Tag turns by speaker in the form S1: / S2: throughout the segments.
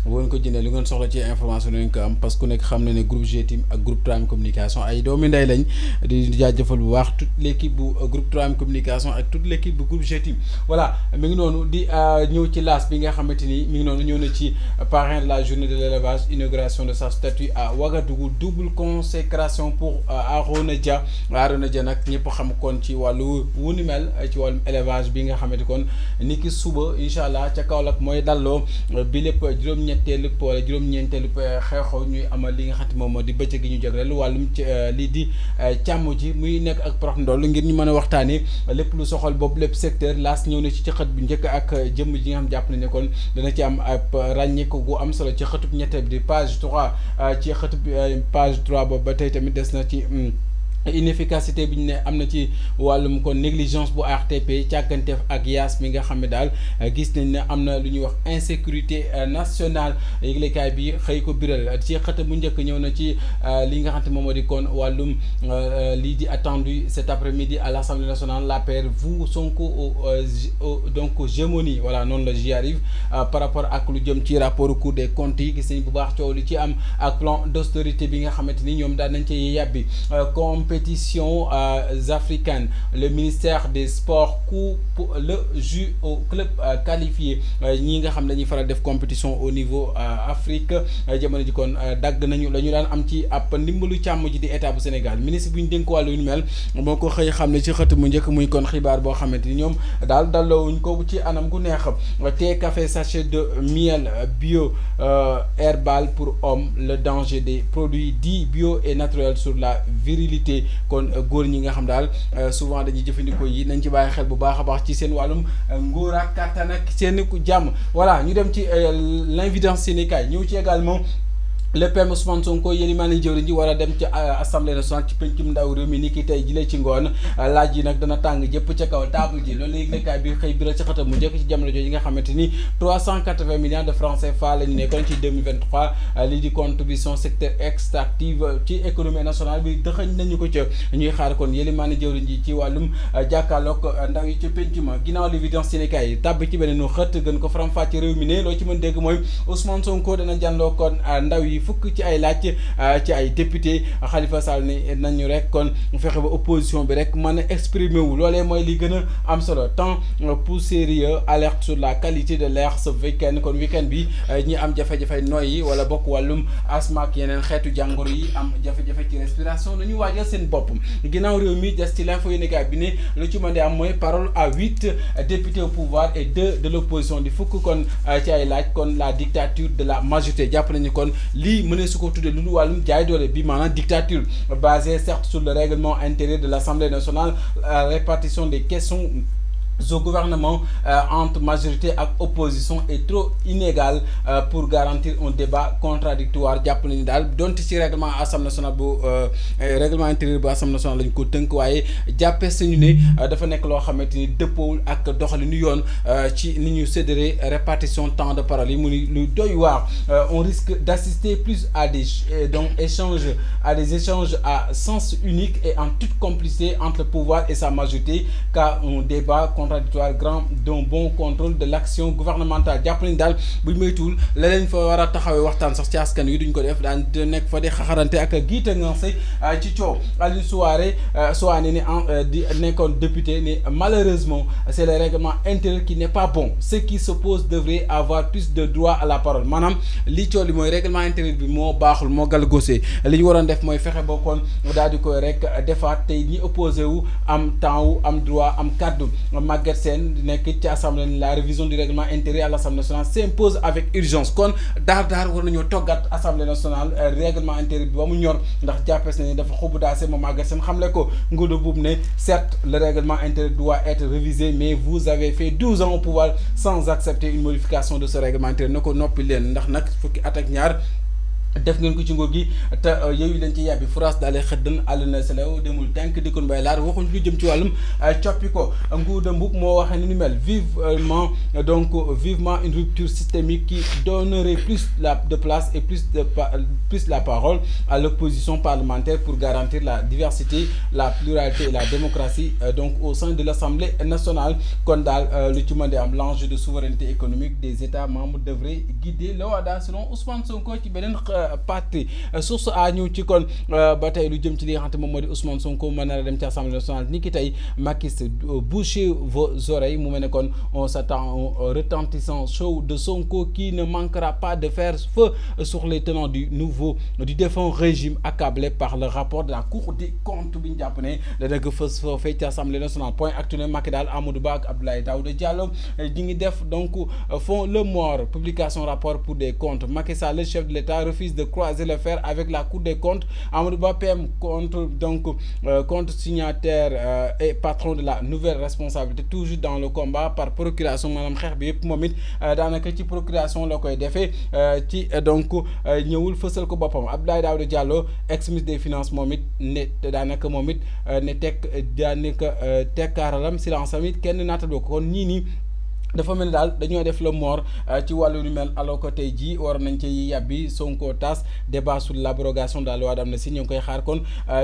S1: boo ko jëndee lu ngeen soxla ci information nañ ko am parce que ku nekk xam na ne groupe GTM ak groupe 3M communication ay doomi ndey lañ di jaajëfal bu baax toute l' équipe bu groupe 3M communication ak toute l' équipe bu groupe GTM voilà mi ngi noonu di ñëw ci laas bi nga xamante ni mi ngi noonu ñëw na ci parrain de la journée de l' élevage inauguration de sa statue à Ouagadougou double consécration pour Arona Dia nag ñëpp xam kon ci wàllu wu ni mel ci wàllum élevage bi nga xamante kon ni ki suba incha allah ca Kaolack mooy dalloo bi lépp juróom-ñetteelu wala juróom-ñeenteelu xew-xew ñuy amal li nga xam ne moom moo di bëccëg gi ñu jagleel wàllum lii di càmm ji muy nekk ak prox ndoll ngir ñu mën a waxtaanee lépp lu soxal boobu lépp secteur laas ñëw na ci xët bu njëkk ak jëmm ji nga xam jàpp nañ ne kon dana ci am ab ràññeeku gu am solo ci xëtub ñetteel bi di page 3 ci xëtub page 3 boobu ba tey tamit des na ci. inefficacité bi ñu ne am na ci wàllum kon négligence bu ARTP càgganteef ak yaas mi nga xam ne daal gis nañ ne am na lu ñuy wax insécurité nationale yëglekaay bi xëy ko biral ci xët bu njëkk ñëw na ci li nga xam ne moom moo di kon wàllum lii di attendu cet après-midi à l'Assemblée nationale l'APR vous Sonko donc gémonie voilà noonu la j'y arrive par rapport ak lu jëm ci rapport Cour des comptes yi gis nañ bu baax coow li ci am ak plan d'austérité bi nga xamante ni ñoom daal nañ ci yàbbi compétitions africaines le ministère des sports coupe le jus au club qualifié ñi nga xam dañuy faral def compétition au niveau Afrique jamono ji kon dagg nañu la ñu daan am ci ab ndimbalu càmm ji di état bu Sénégal ministre bu ñu dénk wàllu yu mel moo ko xëy xam ne ci xët mu njëkk muy kon xibaar boo xamante ni ñoom daal dalloowuñ ko ci anam gu neex thé café sachet de miel bio herbal pour hommes le danger des produits dits bio et naturels sur la virilité kon góor ñi nga xam daal souvent dañuy jëfandikoo yi nañ ci bàyyi xel bu baax a baax ci seen wàllum ngóor ak kàttan ak seen jàmm voilà ñu dem ci l'invidence sénégal ñëw ci également le PM Ousmane Sonko yéen maa ngi jëwriñ ji war a dem ci assemblée nationale ci pencum ndaw réew mi ni ki tey jëlee ci ngoon laaj yi nag dana tàng jëpp ca kaw table ji loolu yëglekaay bi xëy biral ci xëtam mu njëkk ci jamono jooju nga xamante ni 380 milliards de francs CFA la ñu nekkoon ci 2023 lii di contribution secteur extractive ci économie nationale bi dëxëñ nañu ko ca ñuy xaar kon yéen maa ngi jëwriñ ji ci wàllum jàkkaarloog ndaw yi ci penc ma ginnaaw l'évidence sénégal yi tàbb ci beneen xët gën ko faram-fàcce réew mi ne loo ci mën dégg mooy Ousmane Sonko dana jànloo kon ndaw yi fukk ci ay laaj ci ay député Khalifa Sall ne nañu rek kon fexe ba opposition bi rek mën a exprimer wu loolee mooy li gën a am solo temps pour sérieux alerte sur la qualité de l'air ce week-end kon week-end bi ñi am jafe-jafe noyyi wala bokk wàllum asthme ak yeneen xeetu jàngoro yi am jafe-jafe ci respiration nañu waajal seen bopp ginnaaw réew mi des ci l'info yéenekaay bi ne lu ci mën di am mooy parole à 8 députés au pouvoir et 2 de l'opposition di fukk kon ci ay laaj kon la dictature de la majorité jàpp nañu kon lii mënee su ko tuddee lu lu wàllum jaay doole bi maanaam dictature basée certes sur le règlement intérieur de l'Assemblée nationale répartition des questions au gouvernement entre majorité et opposition est trop inégal pour garantir un débat contradictoire jàpp nañu daal donte ci règlement Assemblée nationale bu règlement intérieur bu Assemblée nationale lañ ko tënk waaye jàppee sañu ne dafa nekk loo xamante ni dëppoowul ak doxalinu yoon ci ni ñu séddale répartition temps de parole yi mu ni lu doy waar on risque d'assister plus à des échanges à sens unique et en toute complicité entre le pouvoir et sa majorité qu'à un débat contradictoire grand d'un bon contrôle de l'action gouvernementale jàpp nañ daal bu ñu moytuwul la leen fa war a taxawee waxtaan sax ci askan wi duñ ko def daan nekk fa di xaxarante ak giite ngancé ci coow Aliou Souaré ni di nekkoon député ni malheureusement c'est le règlement intérieur qui n'est pas bon ceux qui s'opposent devraient avoir plus de droit à la parole maanaam li coow li mooy règlement intérieur bi moo baaxul moo galgosee li ñu waroon def mooy fexe ba kon daal di koy rek defaat tey ñi opposé wu am temps wu am droit am kaddu Maguette Sène nekk ci assemblée la révision du règlement intérieur à l'Assemblée nationale s'impose avec urgence kon daar war nañoo toggat assemblée nationale règlement intérieur bi ba mu ñor ndax jàppees nañu dafa xubu daase moom Maguette Sène xamle ko nguudu buubu ne certes le règlement intérieur doit être révisé mais vous avez fait 12 ans au pouvoir sans accepter une modification de ce règlement intérieur na ko noppi leen ndax nag fukki at ak ñaar def ngeen ko ci ngóor gi te yooyu leen ci yàbbi France daal di xëddan àll na selew demul tànk dikkoon bay laar waxuñ lu jëm ci wàllum coppi ko nguur de Mboup moo waxee ni ni mel vivement donc vivement une rupture systémique qui donnerait plus de place et plus la parole à l'opposition parlementaire pour garantir la diversité, la pluralité et la démocratie donc au sein de l'Assemblée nationale. Kon daal lu ci mën di am l'enjeu de souveraineté économique des États membres devrait guider le WADA selon Ousmane Sonko ci beneen parti source a ñëw ci kon ba tey lu jëm ci li nga xamante moom moo di Ousmane Sonko mën na dem ci assemblée nationale ni ki tey Macky bouchez vos oreilles mu mel ne kon on s'attend au retentissant show de Sonko qui ne manquera pas de faire feu sur les tenants du défunt régime accablé par le rapport de la Cour des comptes bi ñu jàpp ne dana ko fës foofee ci assemblée nationale point actuellement Macky daal Amadou Ba ak Abdoulaye Daouda Diallo di ngi def donc font le mort publication rapport pour des comptes Macky Sall le chef de l'État refuse de croiser le fer avec la Cour des comptes. Amadou Ba PM compte signataire et patron de la nouvelle responsabilité toujours dans le combat par procuration maanaam xeex bi yëpp moom it daanaka ci procuration la koy defee ci donc ñëwul fësal ko boppam Abdoulaye Daouda Diallo ex-ministre des finances moom it ne daanaka moom it ne daanaka tekkaaralam silence am it kenn naatadoo ko kon ñii nii dafa mel ni daal dañoo def le mort ci wàllu lu mel alors que tey jii war nañ ci yàbbi Sonko tas débat sur l'abrogation de la loi d'amnistie ñu ngi koy xaar kon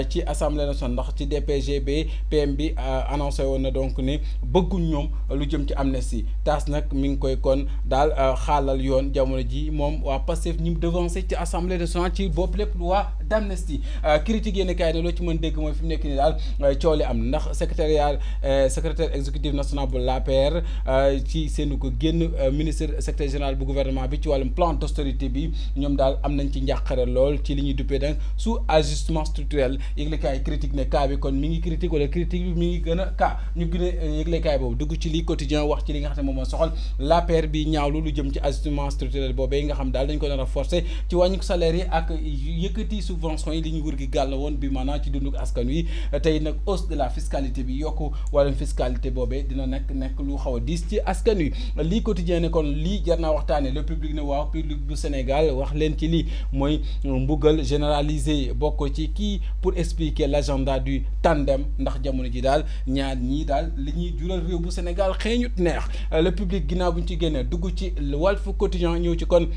S1: ci assemblée nationale ndax ci DPGB PM bi annoncé woon na donc ne bëgguñ ñoom lu jëm ci amnistie tas nag mi ngi koy kon daal xaalal yoon jamono ji moom waa Pastef ñi devancé ci assemblée nationale ci bopp lépp loi d'amnistie critique yéen kaay ne loo ci mën dégg mooy fi mu nekk nii daal coow li am ndax secrétaire exécutif national bu l'APR ci seenu ko génn ministre secrétaire général bu gouvernement bi ci wàllum plan d'austérité bi ñoom daal am nañ ci njàqare lool ci li ñuy duppee nag sous ajustement structurel yëglekaay critique ne cas bi kon mi ngi critique wala critique bi mi ngi gën a cas ñu gën a yëglekaay boobu dugg ci lii quotidien wax ci li nga xam ne moom moo soxal l'APR bi ñaawlu lu jëm ci ajustement structurel boobee nga xam daal dañ ko nar a forcer ci wàññi salaire yi ak yëkkati subvention yi li ñu wër gi gàll woon bi maanaam ci dunduk askan wi tey nag hausse de la fiscalité bi yokku wàllum fiscalité boobee dina nekk lu xaw a diis ci askan wi lii quotidien ne kon lii jar naa waxtaane le public ne waaw public bu Sénégal wax leen ci lii mooy mbugal généralisé bokk ci kii pour expliquer l'agenda du tandem ndax jamono ji daal ñaar ñii daal li ñuy jural réew bu Sénégal xeeñut neex le public ginnaaw bu ñu ci génnee dugg ci Walf Quotidien ñëw ci kon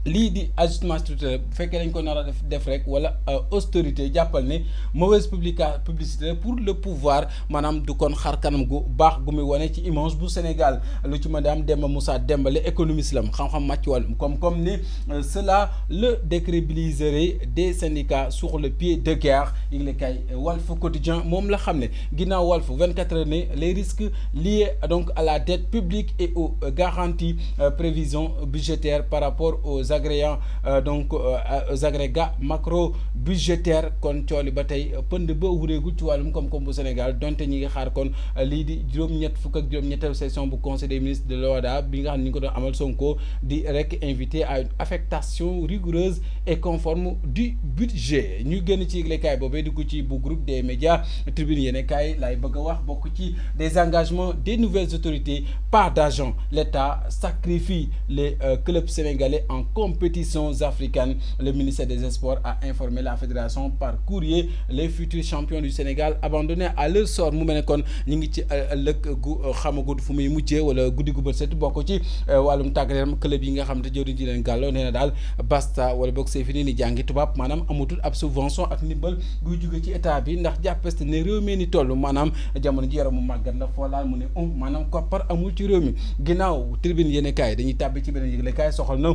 S1: lii di ajustement structurel bu fekkee dañ ko nar a def rek wala austérité jàppal ne mauvaise publicité pour le pouvoir maanaam du kon xar kanam gu baax gu muy wane ci image bu Sénégal lu ci madame Demba Moussa Dembélé économiste lam xam-xam màcc wàllum comme ne cela le décrédibiliserait des syndicats sur le pied de guerre yi ngi kay Walf Quotidien moom la xam ne ginnaaw Walf 24 heures ne les risques liés donc à la dette publique et aux garanties prévisions budgétaires par rapport aux agréants donc aux agrégats macro budgétaires kon cooli ba tey pënd ba wuréegul ci wàllum koom-koom bu Sénégal donte ñi ngi xaar kon lii di juróom-ñett fukk ak juróom-ñetteelu session bu conseil des ministres de l'OHADA bi nga xam ne ni ñu ko doon amal Sonko di rek invité à une affectation rigoureuse et conforme du budget ñu génn ci yëglekaay boobee dugg ci bu groupe des médias tribune yéene kaay laay bëgg a wax bokk ci des engagements des nouvelles autorités pas d'argent l'État sacrifie les clubs sénégalais en compétitions africaines le ministère des Sports a informé la fédération par courrier les futurs champions du Sénégal abandonnés à leur sort mu mel ne kon ñu ngi ci ëllëg gu xamagut fu muy mujjee wala guddi gu bët set bokk ci wàllum tàggat yaram club yi nga xam te jëwriñ ji leen gàlloo nee na daal basta wala boog see fi ni jàngi tubaab maanaam amatul ab subvention ak ndimbal guy jóge ci état bi ndax jàppeste ne réew mi ni toll maanaam jamono ji yaramu màggat la foo laal mu ne maanaam koppar amul ci réew mi ginnaaw tribune yéene kaay dañuy tàbbi ci beneen yëgle kaay soxal na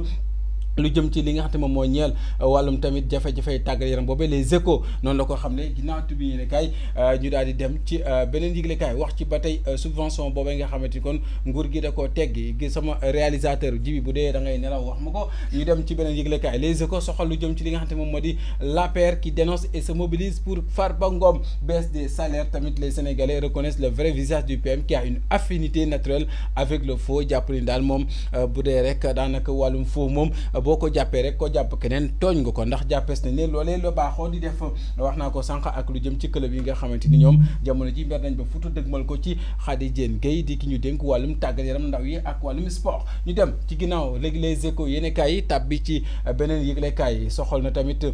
S1: lu jëm ci li nga xam te moom mooy ñeel wàllum tamit jafe-jafe tàggat yaram boobee les échos noonu la ko xam ne ginnaaw tubi yéene kaay ñu daal di dem ci beneen yëglekaay wax ci ba tey subvention boobee nga xamante ni kon nguur gi da koo teggi gi sama réalisateur jibi bu dee da ngay nelaw wax ma ko ñu dem ci beneen yëglekaay les échos soxal lu jëm ci li nga xam te moom moo di l'APR qui dénonce et se mobilise pour Farba Ngom baisse des salaires tamit les Sénégalais reconnaissent le vrai visage du PM qui a une affinité naturelle avec le faux jàpp ni daal moom bu dee rek daanaka wàllum faux moom boo ko jàppee rek ko jàpp keneen tooñ nga ko ndax jàppees nañ ne loolee la baaxoo di def wax naa ko sànq ak lu jëm ci club yi nga xamante ni ñoom jamono ji mber nañ ba futu dëgmal ko ci Khady Diène Gaye di ki ñu dénk wàllum tàggat yaram ndaw yi ak wàllum sport ñu dem ci ginnaaw léegi les échos yéenekaay yi tàbbi ci beneen yëglekaay yi soxal na tamit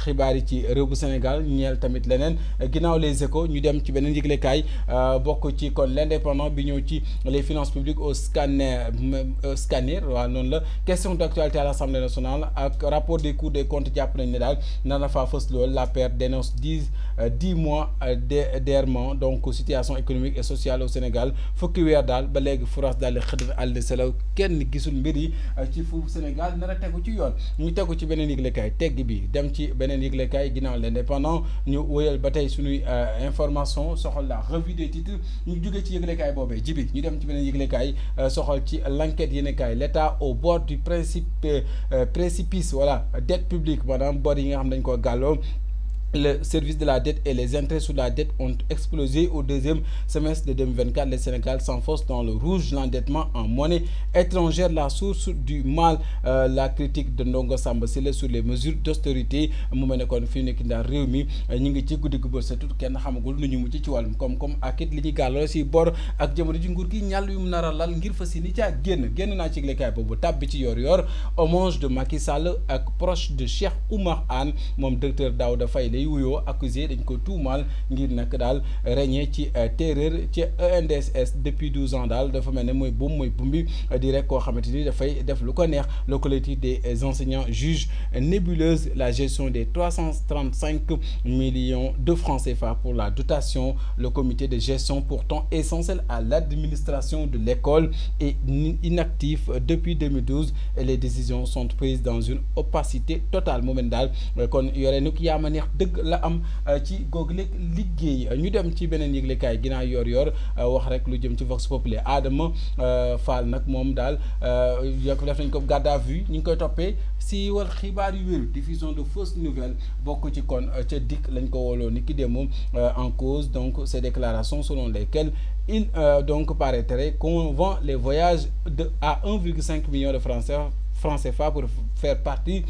S1: xibaar yi ci réew bu Sénégal ñeel tamit leneen ginnaaw les échos ñu dem ci beneen yëglekaay bokk ci kon l'indépendant bi ñëw ci les finances publiques au scanner waaw noonu la question d'actualité à l'Assemblée nationale ak rapport des cours des comptes jàpp nañ ne daal nar na faa fës lool l'APR dénonce 10 mois d'errement donc situation économique et sociale au Sénégal fukki weer daal ba léegi France daal di xëdd àll selaw kenn gisul mbir yi ci fu Sénégal nar a tegu ci yoon ñu tegu ci beneen yëglekaay tegg bi dem ci beneen yëglekaay ginnaaw l'indépendant ñu wëyal ba tey suñuy information soxal la revue des titres ñu jógee ci yëglekaay boobee jibi ñu dem ci beneen yëglekaay soxal ci l'enquête yéenekaay l'État au bord du précipice voilà dette publique maanaam bor yi nga xam dañ ko gàlloo le service de la dette et les intérêts sur la dette ont explosé au deuxième semestre de 2024. Le Sénégal s'enfonce dans le rouge, l'endettement en monnaie étrangère, la source du mal, la critique de Ndongo Samba Sylla sur les mesures d'austérité mu mel ne kon fi nekk ndax réew mi ñu ngi ci guddi gu bët setut kenn xamagul nu ñu mujj ci wàllum koom-koom ak it li ñuy gàlloo si bor ak jamono ji nguur gi ñàll yu mu nar a lal ngir fas yéene caa génn naa ci yëglekaay boobu tàbbi ci yor hommage de Macky Sall ak proche de Cheikh Oumar Anne moom docteur Daouda Faye wuyoo accusé dañ ko tuumaal ngir nag daal régné ci terreur ci ENDSS depuis 12 ans daal dafa mel ne mooy bumbi di rek koo xamante ni dafay def lu ko neex le collectif des enseignants juge nébuleuse la gestion des 335 millions de francs CFA pour la dotation le comité de gestion pourtant essentiel à l'administration de l'école est inactif depuis 2012 et les décisions sont prises dans une opacité totale mu mel daal kon yore nu ki yaama neex dëgg la am ci google liggéey ñu dem ci beneen yëglekaay ginnaaw yor wax rek lu jëm ci Vox Populi Adama Fall nag moom daal yokk def nañ ko garde à vue ñu ngi koy toppee si wal xibaar yu wéru diffusion de fausses nouvelles bokk ci kon ca dikk lañ ko wooloo ni ki dem en cause donc ces déclarations selon lesquelles il donc paraîtrait qu'on vend les voyages à 1,5 million de francs CFA pour faire partie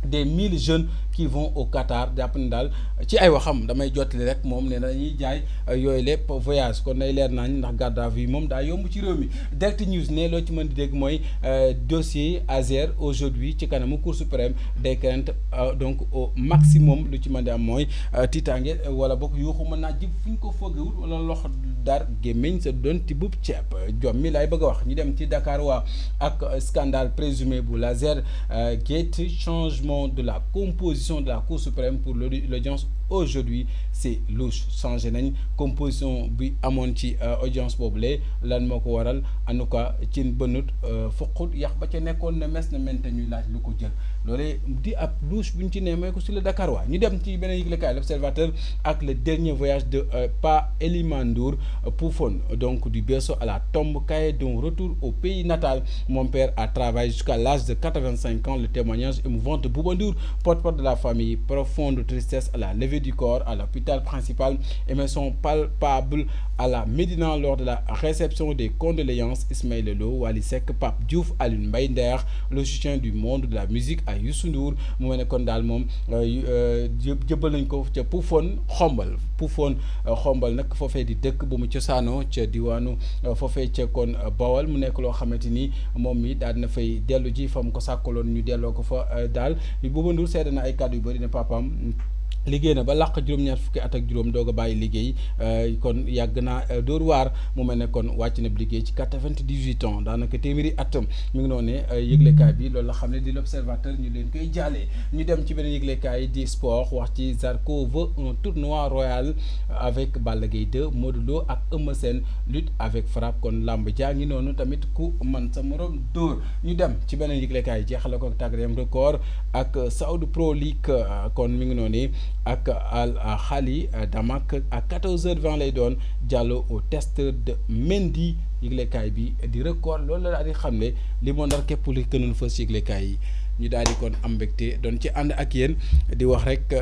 S1: des 1000 jeunes qui vont au Qatar jàpp ne daal ci ay waxam damay jottali rek moom nee na dañuy jaay yooyu lépp voyage kon nay leer nañ ndax garde à vue moom daa yomb ci réew mi Direct News ne loo ci mën di dégg mooy dossier Azer aujourd'hui ci kanamu Cour suprême des craintes donc au maximum lu ci mën di am mooy tiitaange wala bokk yuuxu mën naa jib fu ñu ko foogewul wala lox dar gémmiñ sa doon tibbub ceeb jom mi laay bëgg a wax ñu dem ci Dakar waa ak scandale présumé bu Lazer Gate changement de la composition de la Cour suprême pour l'audience aujourd'hui c'est louche changé nañ composition bi amoon ci audience boobule lan moo ko waral en tout cas ci bënut fuqut yax ba ca nekkoon ne mes na mente ñuy laaj lu ko jël loolee di ab louche bu ñu ci neemee ko sur le Dakar waa ñu dem ci beneen yëglekaay l'Observateur ak le dernier voyage de Pa Elimane Ndour Pouphone donc du berceau à la tombe cahier d'un retour au pays natal mon père a travaillé jusqu'à l'âge de 85 ans le témoignage émouvant de Bouba Ndour porte-parole de la famille profonde tristesse à la levée du corps à l'hôpital principal émotion palpable à la Médina lors de la réception des condoléances Ismaël Lô Wally Seck Pape Diouf Alioune Mbaye Nder le soutien du monde de la musique à Youssou Ndour mu mel ne kon daal moom jëbbal nañ ko ca Pouphone xombal nag foofee di dëkk bu mu cosaanoo ca diwaanu foofee ca kon Bawal mu nekk loo xamante ni moom mi daal dina fay dellu ji fa mu ko sàkkaloon ñu delloo ko fa daal Bouba Ndour seede na ay kàddu yu bëri ne papaam liggéey na ba làq juróom-ñaar fukki at ak juróom doog a bàyyi liggéey kon yàgg naa dóor waar mu mel ne kon wàcc na liggéey ci 98 ans daanaka téeméeri atam mi ngi noonu ne yëglekaay bi loolu la xam ne di l'Observateur ñu leen koy jaalee ñu dem ci beneen yëglekaay di sport wax ci Zarko veut un tournoi royal avec Balla Gaye 2 Modou Lo ak Eumeu Sène lutte avec frappe kon làmb jaa ngi noonu tamit ku man sa morom dóor ñu dem ci beneen yëglekaay jeexale ko ak tàggat yaram record ak Saudi Pro League kon mi ngi noonu ak Al Ahly Damak à 14h20 lay doon Diallo au test de Mendy yëglekaay bi di record loolu la daal di xam ne li moo ndar képp li gënoon fës yëglekaay yi ñu daal di kon am mbégte doon ci ànd ak yéen di wax rek